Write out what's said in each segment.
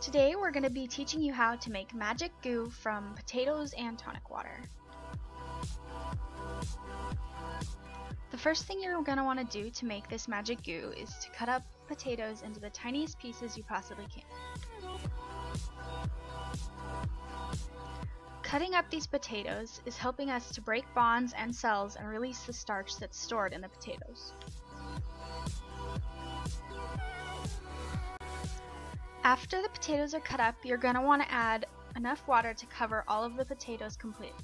Today we're going to be teaching you how to make magic goo from potatoes and tonic water. The first thing you're going to want to do to make this magic goo is to cut up potatoes into the tiniest pieces you possibly can. Cutting up these potatoes is helping us to break bonds and cells and release the starch that's stored in the potatoes. After the potatoes are cut up, you're going to want to add enough water to cover all of the potatoes completely.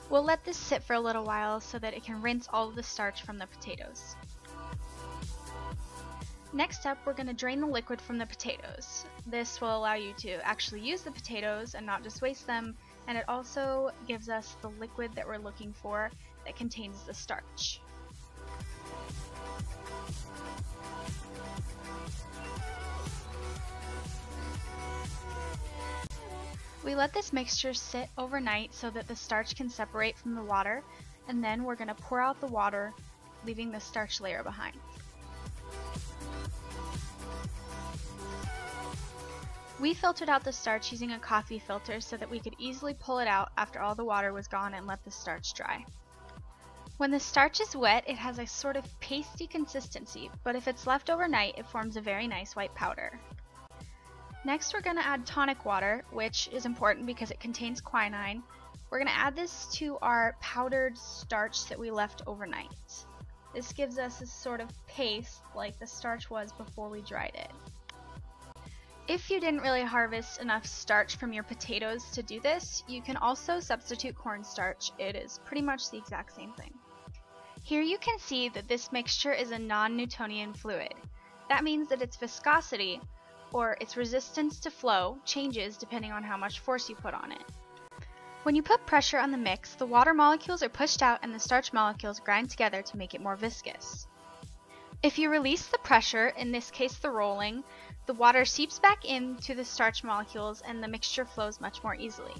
We'll let this sit for a little while so that it can rinse all of the starch from the potatoes. Next up, we're going to drain the liquid from the potatoes. This will allow you to actually use the potatoes and not just waste them, and it also gives us the liquid that we're looking for that contains the starch. We let this mixture sit overnight so that the starch can separate from the water, and then we're going to pour out the water, leaving the starch layer behind. We filtered out the starch using a coffee filter so that we could easily pull it out after all the water was gone and let the starch dry. When the starch is wet, it has a sort of pasty consistency, but if it's left overnight, it forms a very nice white powder. Next, we're going to add tonic water, which is important because it contains quinine. We're going to add this to our powdered starch that we left overnight. This gives us a sort of paste like the starch was before we dried it. If you didn't really harvest enough starch from your potatoes to do this, you can also substitute cornstarch. It is pretty much the exact same thing. Here you can see that this mixture is a non-Newtonian fluid. That means that its viscosity, or its resistance to flow, changes depending on how much force you put on it. When you put pressure on the mix, the water molecules are pushed out and the starch molecules grind together to make it more viscous. If you release the pressure, in this case the rolling, the water seeps back into the starch molecules and the mixture flows much more easily.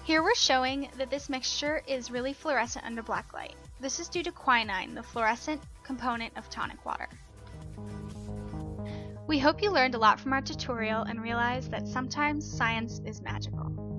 Here we're showing that this mixture is really fluorescent under black light. This is due to quinine, the fluorescent component of tonic water. We hope you learned a lot from our tutorial and realized that sometimes science is magical.